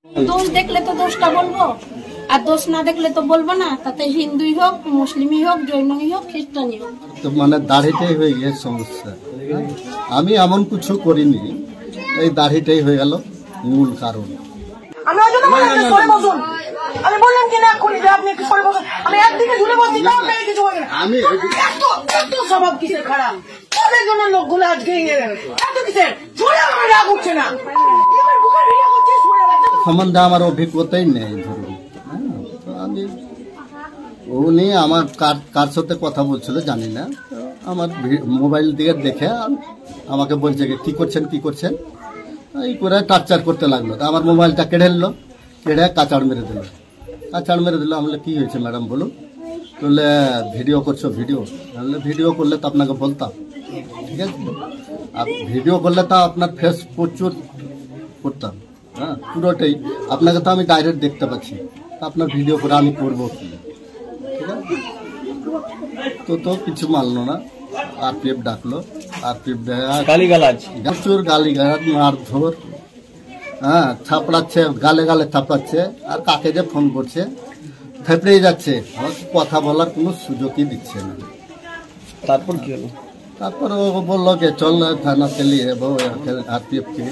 दोष देखले तो दोषটা বলবো আর দোষ না দেখলে তো বলবো না। তাতে হিন্দুই হোক, মুসলিমই হোক, জৈনই হোক, খ্রিস্টানই হোক। তো মানে দাড়িটাই হয়ে গেছে সমস্যা। আমি এমন কিছু করিনি, এই দাড়িটাই হয়ে গেল মূল কারণ। আমি ওজন্য বললাম সরে বসুন, আমি বললাম কি না এক্ষুনি যে আপনি একটু সরে বসুন। আমি একদিকে ঝুলে বসছি তাও আপনাকে কিছু বলি না। আমি এত স্বভাব কিসের খারাপ, ওদের জন্য লোকগুলো আজকে এত কিসের ঝুলে আমার রাগ উঠছে না। সম্বন্ধে আমার অভিজ্ঞতাই নেই ধরুন। আমি ও নিয়ে আমার কার সাথে কথা বলছিল জানি না, আমার মোবাইল দিকে দেখে আমাকে বলছে কি করছেন এই করে টার্চার করতে লাগলো। আমার মোবাইলটা কেড়ে নিল, কেড়ে কাঁচাড় মেরে দিল। আমি বলে কি হয়েছে ম্যাডাম বলুন। বললে ভিডিও করছো, ভিডিও করলে তো আপনাকে বলতাম, ঠিক আছে, আর ভিডিও করলে তো আপনার ফেস প্রচুর করতাম, হ্যাঁ পুরোটাই। আপনাকে তো আমি ডাইরেক্ট দেখতে পাচ্ছি, আপনার ভিডিও করে আমি করবো কি, ঠিক আছে। তো কিছু মানলো না, আরপিএফ ডাকলো। আরপিএফ প্রচুর গালিগালাজ, মারধর, হ্যাঁ থাপড়াচ্ছে, গালে থাপড়াচ্ছে। আর কাকে যে ফোন করছে থেপড়েই যাচ্ছে, আমাকে কথা বলার কোনো সুযোগই দিচ্ছে না। তারপর কি হলো? তারপর ও বললো যে চল থানাতে নিয়ে যাবো আরপিএফকে।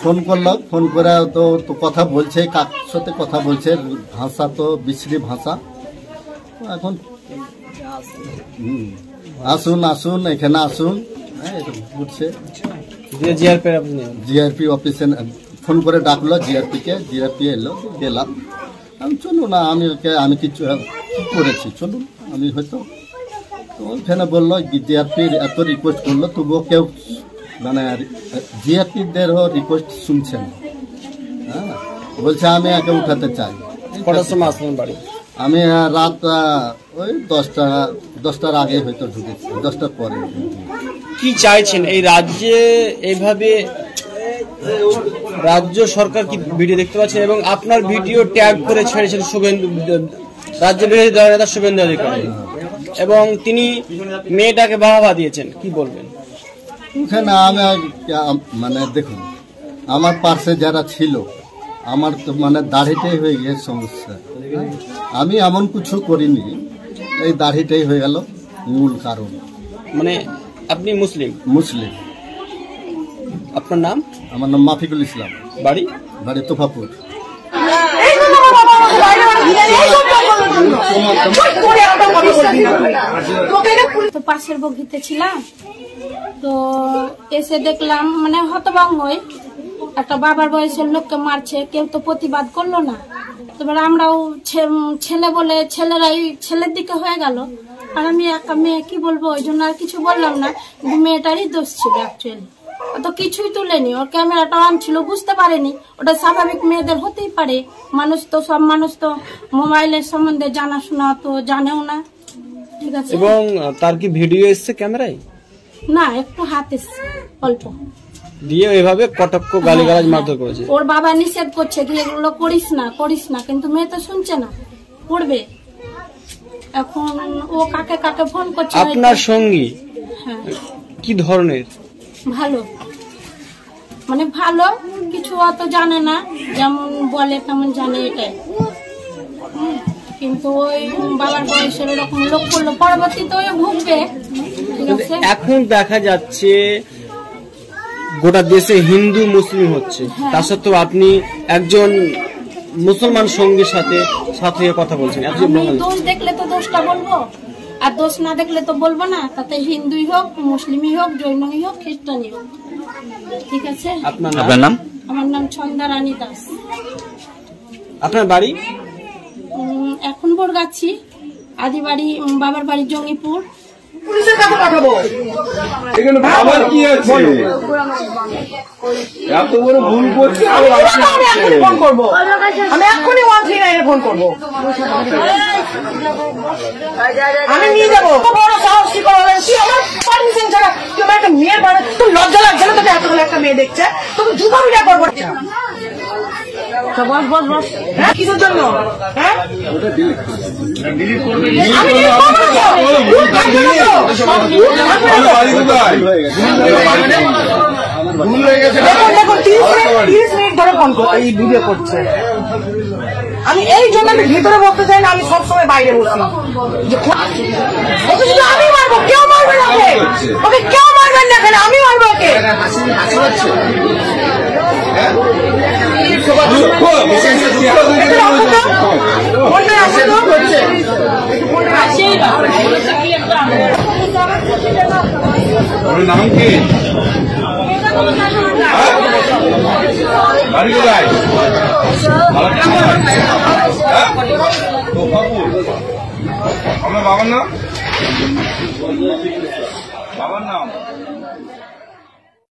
ফোন করলো, ফোন করে তো কথা বলছে, কার সাথে কথা বলছে, ভাষা তো বিশ্রী ভাষা। এখন আসুন এখানে আসুন, বুঝছে। জিআরপি অফিসে ফোন করে ডাকলো, জিআরপি এলো, গেলাম। আমি চলুন না, আমি কিছু করেছি, চলুন আমি হয়তো। তো ওইখানে বললো জিআরপির এত রিকোয়েস্ট করলো, তবুও কেউ মানে জিআরপিদেরও রিকোয়েস্ট শুনছেন। হ্যাঁ বলছে আমি একে উঠাতে চাই। কটার সময় আসলেন বাড়ি? আমি রাত ওই 10টার আগে হয়তো ঢুকেছি, 10টার পরে। কি চাইছেন এই রাজ্যে? এইভাবে রাজ্য সরকার কি ভিডিও দেখতে পাচ্ছেন এবং আপনার ভিডিও ট্যাগ করে ছেড়েছেন শুভেন্দু, রাজ্য বিরোধী দলের নেতা শুভেন্দু অধিকারী, এবং তিনি মেয়েটাকে বাহবা দিয়েছেন, কি বলবেন? ওখানে আমি মানে দেখুন, আমার পাশে যারা ছিল, আমার তো মানে দাড়িটাই হয়ে গেছে সমস্যা। আমি এমন কিছু করিনি, এই দাড়িটাই হয়ে গেল মূল কারণ। মানে আপনি মুসলিম? আপনার নাম? আমার নাম মাফিকুল ইসলাম। বাড়ি তোফাপুর। তো পাশের বগিতে ছিলাম, তো এসে দেখলাম মানে হতভম্ব, একটা বাবার বয়সের লোককে মারছে, কেউ তো প্রতিবাদ করলো না। এবার আমরাও ছেলে বলে ছেলেরাই ছেলের দিকে হয়ে গেল, আর আমি একা মেয়ে, কি বলবো, ওই জন্য আর কিছু বললাম না। মেয়েটারই দোষ ছিল অ্যাকচুয়ালি, তো কিছুই তুলেনি, ওর ক্যামেরাটা অন ছিল, বুঝতে পারেনি। ওটা স্বাভাবিক, মেয়েদের হতেই পারে, সব মানুষ তো মোবাইলের সম্বন্ধে জানাশোনা তো জানেও না, ঠিক আছে। এবং তার কি ভিডিও এসছে ক্যামেরায়? না, একটু হাত এসছে অল্প, দিয়ে এভাবে কটাক্ষ গালিগালাজ মারধর করেছে। ওর বাবা নিষেধ করছে কি এগুলো করিস না, কিন্তু মেয়ে তো শুনছে না, করবে। এখন ও কাকে ফোন করছে। আপনার সঙ্গী হ্যাঁ কি ধরনের? ভালো, মানে ভালো, কিছু অত জানে না, যেমন বলে তেমন জানে, এটাই। কিন্তু ওই বাবার বয়সের এরকম লোক করলো, পরবর্তীতে ওই ভুগবে, ঠিক আছে। এখন দেখা যাচ্ছে গোটা দেশে হিন্দু মুসলিম হচ্ছে, তার সত্ত্বেও আপনি একজন মুসলমান সঙ্গীর সাথে কথা বলছেন। দোষ দেখলে তো দোষটা বলবো, আর দোষ না দেখলে তো বলবো না। তাতে হিন্দুই হোক, মুসলিমই হোক, জৈনই হোক, খ্রিস্টানই হোক, ঠিক আছে। আপনার নাম? আমার নাম ছন্দা রানী দাস। আপনার বাড়ি? এখন বরগাছি, আদি বাড়ি, বাবার বাড়ি জঙ্গিপুর। পুলিশের কাছে পাঠাবো, এখানে বাবার কি আছে? এত বড় ভুল করছে, আমি ফোন করবো, আমি এক্ষুনি 139 ফোন করবো, আমি নিয়ে যাবো। বড় সাহস কি করে, আমার পারমিশন ছাড়া তুই আমার একটা মেয়ের বাড়ি, তোর লজ্জা লাগছে না? তোকে এত বড় একটা মেয়ে দেখছে, তোকে জুতা মিটা করবো। বস, হ্যাঁ কিসের জন্য? হ্যাঁ ডিলিট করবে। ভুল হয়ে গেছে। দেখুন 30 মিনিট ধরে ফোন করছে, এই ভিডিও করছে। আমি এই জন্য আমি ভিতরে বসতে চাই না, আমি সবসময় বাইরে বসি। ওকে শুধু আমি মারবো, কেউ মারবে না ওকে, ওকে কেউ মারবেন না, এখানে আমি মারবো ওকে। ওর নাম কি? বাড়ি কোথায়? আমার বাবার নাম? বাবার নাম